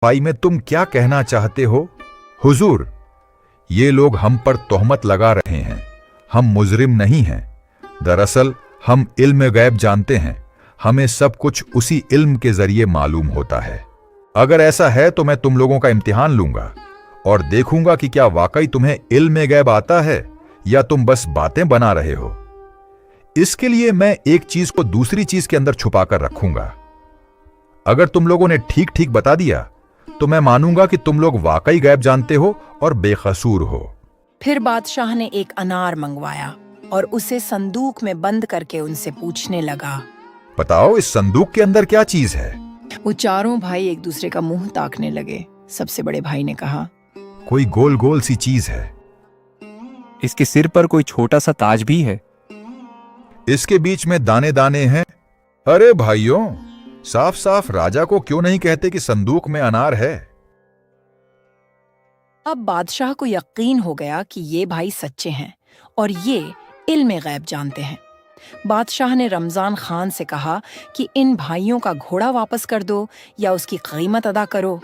भाई में तुम क्या कहना चाहते हो? हुजूर, ये लोग हम पर तोहमत लगा रहे हैं। हम मुजरिम नहीं हैं। दरअसल हम इल्म गैब जानते हैं। हमें सब कुछ उसी इल्म के जरिए मालूम होता है। अगर ऐसा है तो मैं तुम लोगों का इम्तिहान लूंगा और देखूंगा कि क्या वाकई तुम्हें इल्म गैब आता है या तुम बस बातें बना रहे हो। इसके लिए मैं एक चीज को दूसरी चीज के अंदर छुपा कर रखूंगा। अगर तुम लोगों ने ठीक ठीक बता दिया तो मैं मानूंगा कि तुम लोग वाकई गैब जानते हो और बेकसूर हो। फिर बादशाह ने एक अनार मंगवाया और उसे संदूक में बंद करके उनसे पूछने लगा, बताओ इस संदूक के अंदर क्या चीज है? वो चारों भाई एक दूसरे का मुंह ताकने लगे। सबसे बड़े भाई ने कहा, कोई गोल गोल सी चीज है। इसके सिर पर कोई छोटा सा ताज भी है। इसके बीच में दाने दाने हैं। अरे भाइयों, साफ साफ राजा को क्यों नहीं कहते कि संदूक में अनार है? अब बादशाह को यकीन हो गया कि ये भाई सच्चे हैं और ये इल्म गैब जानते हैं। बादशाह ने रमजान खान से कहा कि इन भाइयों का घोड़ा वापस कर दो या उसकी कीमत अदा करो,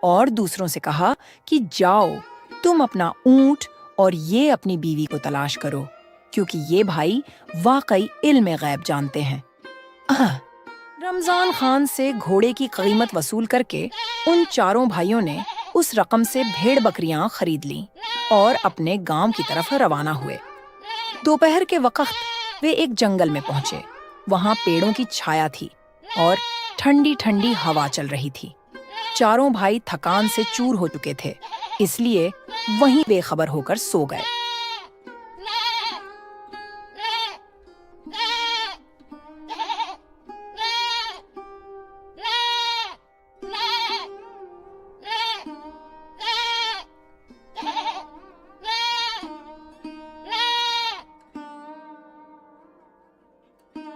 और दूसरों से कहा कि जाओ तुम अपना ऊंट और ये अपनी बीवी को तलाश करो, क्योंकि ये भाई वाकई इल्म गैब जानते हैं। रमजान खान से घोड़े की कीमत वसूल करके उन चारों भाइयों ने उस रकम से भेड़ बकरियां खरीद लीं और अपने गांव की तरफ रवाना हुए। दोपहर के वक्त वे एक जंगल में पहुंचे। वहां पेड़ों की छाया थी और ठंडी ठंडी हवा चल रही थी। चारों भाई थकान से चूर हो चुके थे, इसलिए वहीं बेखबर होकर सो गए।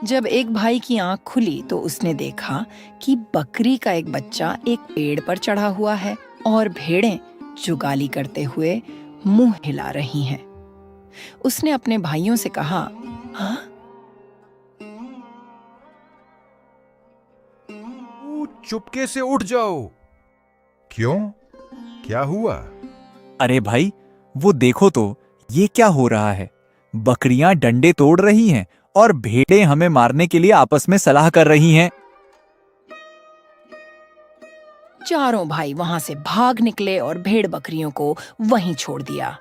जब एक भाई की आंख खुली तो उसने देखा कि बकरी का एक बच्चा एक पेड़ पर चढ़ा हुआ है और भेड़ें जुगाली करते हुए मुंह हिला रही हैं। उसने अपने भाइयों से कहा, हाँ? चुपके से उठ जाओ। क्यों? क्या हुआ? अरे भाई, वो देखो तो, ये क्या हो रहा है? बकरियां डंडे तोड़ रही हैं और भेड़ें हमें मारने के लिए आपस में सलाह कर रही हैं। चारों भाई वहां से भाग निकले और भेड़ बकरियों को वहीं छोड़ दिया।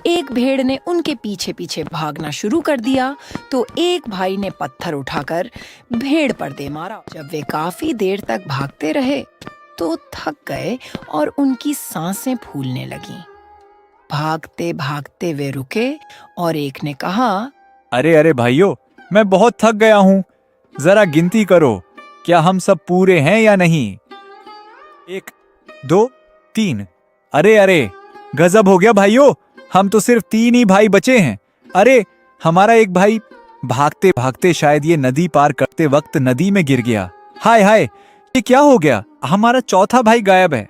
एक भेड़ ने उनके पीछे पीछे भागना शुरू कर दिया तो एक भाई ने पत्थर उठाकर भेड़ पर दे मारा। जब वे काफी देर तक भागते रहे तो थक गए और उनकी सांसें फूलने लगीं। भागते भागते वे रुके और एक ने कहा, अरे अरे भाइयों, मैं बहुत थक गया हूं। जरा गिनती करो, क्या हम सब पूरे हैं या नहीं? 1, 2, 3। अरे अरे, गजब हो गया भाइयों, हम तो सिर्फ 3 ही भाई बचे हैं। अरे, हमारा एक भाई भागते भागते शायद ये नदी पार करते वक्त नदी में गिर गया। हाय हाय, ये क्या हो गया? हमारा चौथा भाई गायब है।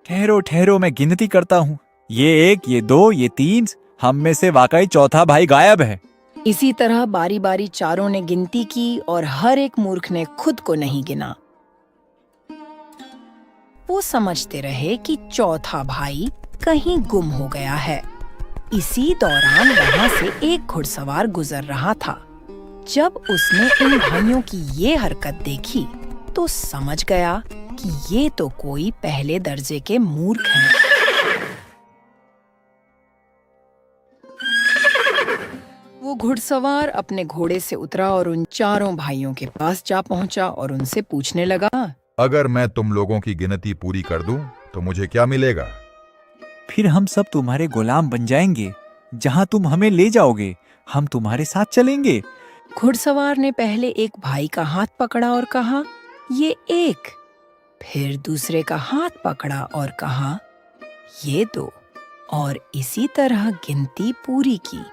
ठहरो ठहरो, मैं गिनती करता हूँ। ये 1, ये 2, ये 3, हम में से वाकई चौथा भाई गायब है। इसी तरह बारी बारी चारों ने गिनती की और हर एक मूर्ख ने खुद को नहीं गिना। वो समझते रहे कि चौथा भाई कहीं गुम हो गया है। इसी दौरान वहां से एक घुड़सवार गुजर रहा था। जब उसने इन भाइयों की ये हरकत देखी तो समझ गया कि ये तो कोई पहले दर्जे के मूर्ख हैं। वो घुड़सवार अपने घोड़े से उतरा और उन चारों भाइयों के पास जा पहुंचा और उनसे पूछने लगा, अगर मैं तुम लोगों की गिनती पूरी कर दूं तो मुझे क्या मिलेगा? फिर हम सब तुम्हारे गुलाम बन जाएंगे। जहां तुम हमें ले जाओगे, हम तुम्हारे साथ चलेंगे। घुड़सवार ने पहले एक भाई का हाथ पकड़ा और कहा, ये 1। फिर दूसरे का हाथ पकड़ा और कहा, ये 2। और इसी तरह गिनती पूरी की।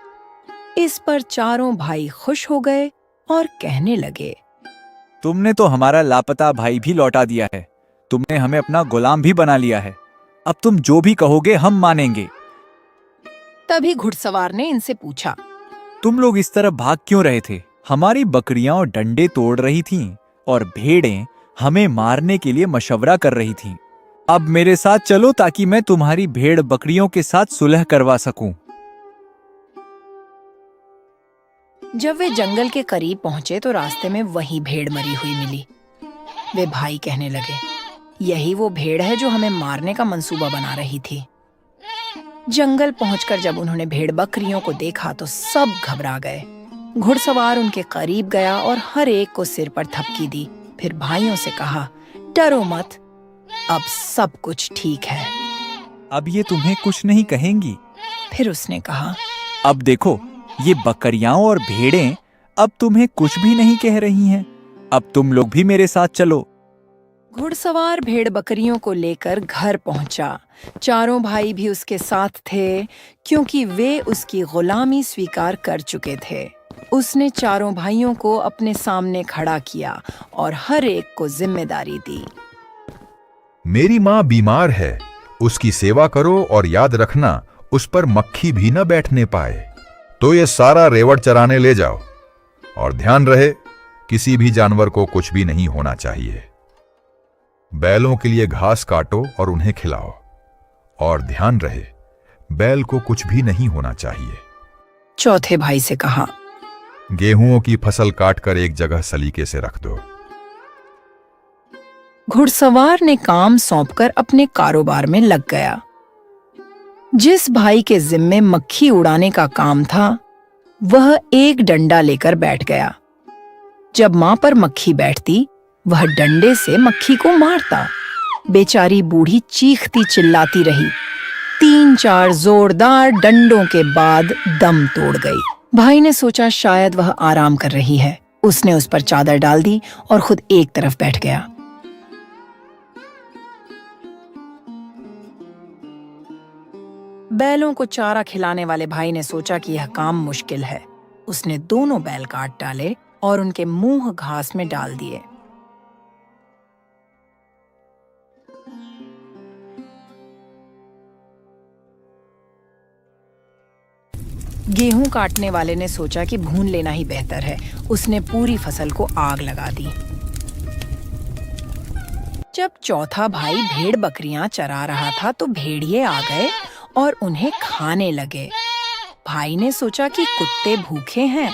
इस पर चारों भाई खुश हो गए और कहने लगे, तुमने तो हमारा लापता भाई भी लौटा दिया है। तुमने हमें अपना गुलाम भी बना लिया है। अब तुम जो भी कहोगे हम मानेंगे। तभी घुड़सवार ने इनसे पूछा, तुम लोग इस तरह भाग क्यों रहे थे? हमारी बकरियां और डंडे तोड़ रही थीं और भेड़ें हमें मारने के लिए मशवरा कर रही थीं। अब मेरे साथ चलो ताकि मैं तुम्हारी भेड़ बकरियों के साथ सुलह करवा सकूं। जब वे जंगल के करीब पहुंचे तो रास्ते में वही भेड़ मरी हुई मिली। वे भाई कहने लगे, यही वो भेड़ है जो हमें मारने का मंसूबा बना रही थी। जंगल पहुंचकर जब उन्होंने भेड़ बकरियों को देखा तो सब घबरा गए। घुड़सवार उनके करीब गया और हर एक को सिर पर थपकी दी। फिर भाइयों से कहा, डरो मत, अब सब कुछ ठीक है। अब ये तुम्हें कुछ नहीं कहेंगी। फिर उसने कहा, अब देखो, ये बकरियां और भेड़ें अब तुम्हें कुछ भी नहीं कह रही हैं। अब तुम लोग भी मेरे साथ चलो। घुड़सवार भेड़ बकरियों को लेकर घर पहुंचा। चारों भाई भी उसके साथ थे क्योंकि वे उसकी गुलामी स्वीकार कर चुके थे। उसने चारों भाइयों को अपने सामने खड़ा किया और हर एक को जिम्मेदारी दी। मेरी माँ बीमार है, उसकी सेवा करो और याद रखना उस पर मक्खी भी न बैठने पाए। तो ये सारा रेवड़ चराने ले जाओ और ध्यान रहे किसी भी जानवर को कुछ भी नहीं होना चाहिए। बैलों के लिए घास काटो और उन्हें खिलाओ और ध्यान रहे बैल को कुछ भी नहीं होना चाहिए। चौथे भाई से कहा, गेहूं की फसल काटकर एक जगह सलीके से रख दो। घुड़सवार ने काम सौंपकर अपने कारोबार में लग गया। जिस भाई के जिम्मे मक्खी उड़ाने का काम था, वह एक डंडा लेकर बैठ गया। जब मां पर मक्खी बैठती, वह डंडे से मक्खी को मारता। बेचारी बूढ़ी चीखती चिल्लाती रही। 3-4 जोरदार डंडों के बाद दम तोड़ गई। भाई ने सोचा शायद वह आराम कर रही है। उसने उस पर चादर डाल दी और खुद एक तरफ बैठ गया। बैलों को चारा खिलाने वाले भाई ने सोचा कि यह काम मुश्किल है। उसने दोनों बैल काट डाले और उनके मुंह घास में डाल दिए। गेहूं काटने वाले ने सोचा कि भून लेना ही बेहतर है। उसने पूरी फसल को आग लगा दी। जब चौथा भाई भेड़ बकरियां चरा रहा था तो भेड़िए आ गए और उन्हें खाने लगे। भाई ने सोचा कि कुत्ते भूखे हैं।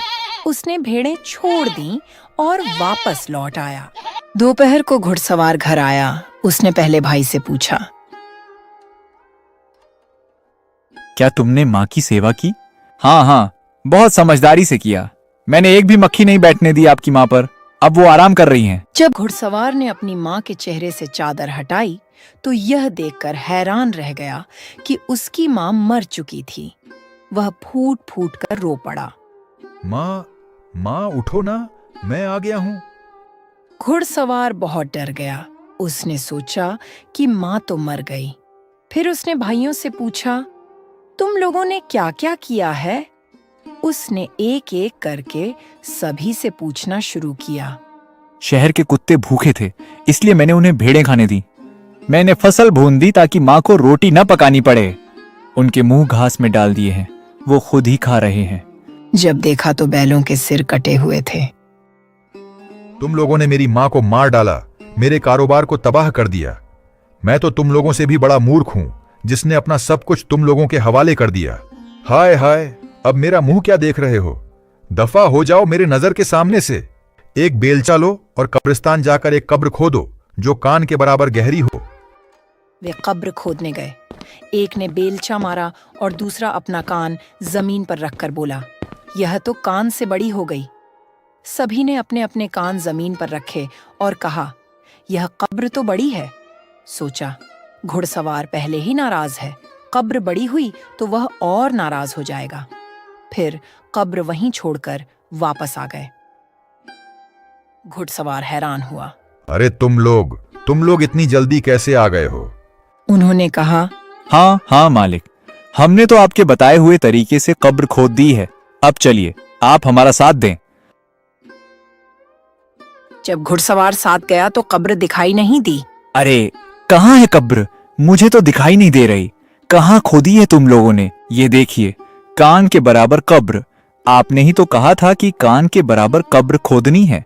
उसने भेड़ें छोड़ दी और वापस लौट आया। दोपहर को घुड़सवार घर आया। उसने पहले भाई से पूछा, क्या तुमने माँ की सेवा की? हाँ, बहुत समझदारी से किया। मैंने एक भी मक्खी नहीं बैठने दी आपकी माँ पर। अब वो आराम कर रही हैं। जब घुड़सवार ने अपनी माँ के चेहरे से चादर हटाई तो यह देखकर हैरान रह गया कि उसकी माँ मर चुकी थी। वह फूट फूट कर रो पड़ा। माँ उठो ना, मैं आ गया हूँ। घुड़सवार बहुत डर गया। उसने सोचा कि माँ तो मर गई। फिर उसने भाइयों से पूछा, तुम लोगों ने क्या क्या किया है? उसने एक एक करके सभी से पूछना शुरू किया। शहर के कुत्ते भूखे थे, इसलिए मैंने उन्हें भेड़ें खाने दी। मैंने फसल भून दी ताकि माँ को रोटी न पकानी पड़े। उनके मुंह घास में डाल दिए हैं, वो खुद ही खा रहे हैं। जब देखा तो बैलों के सिर कटे हुए थे। तुम लोगों ने मेरी माँ को मार डाला, मेरे कारोबार को तबाह कर दिया। मैं तो तुम लोगों से भी बड़ा मूर्ख हूं जिसने अपना सब कुछ तुम लोगों के हवाले कर दिया। हाय हाय, अब मेरा मुंह क्या देख रहे हो? दफा हो जाओ मेरे नजर के सामने से। एक बेलचा लो और कब्रिस्तान जाकर एक कब्र खोदो जो कान के बराबर गहरी हो। वे कब्र खोदने गए। एक ने बेलचा मारा और दूसरा अपना कान जमीन पर रखकर बोला, यह तो कान से बड़ी हो गई। सभी ने अपने अपने कान जमीन पर रखे और कहा, यह कब्र तो बड़ी है। सोचा, घुड़सवार पहले ही नाराज है, कब्र बड़ी हुई तो वह और नाराज हो जाएगा। फिर कब्र वहीं छोड़कर वापस आ गए। घुड़सवार हैरान हुआ। अरे तुम लोग इतनी जल्दी कैसे आ गए हो? उन्होंने कहा, हाँ मालिक, हमने तो आपके बताए हुए तरीके से कब्र खोद दी है। अब चलिए, आप हमारा साथ दें। जब घुड़सवार साथ गया तो कब्र दिखाई नहीं दी। अरे कहाँ है कब्र? मुझे तो दिखाई नहीं दे रही। कहाँ खोदी है तुम लोगों ने? ये देखिए, कान के बराबर कब्र। आपने ही तो कहा था कि कान के बराबर कब्र खोदनी है।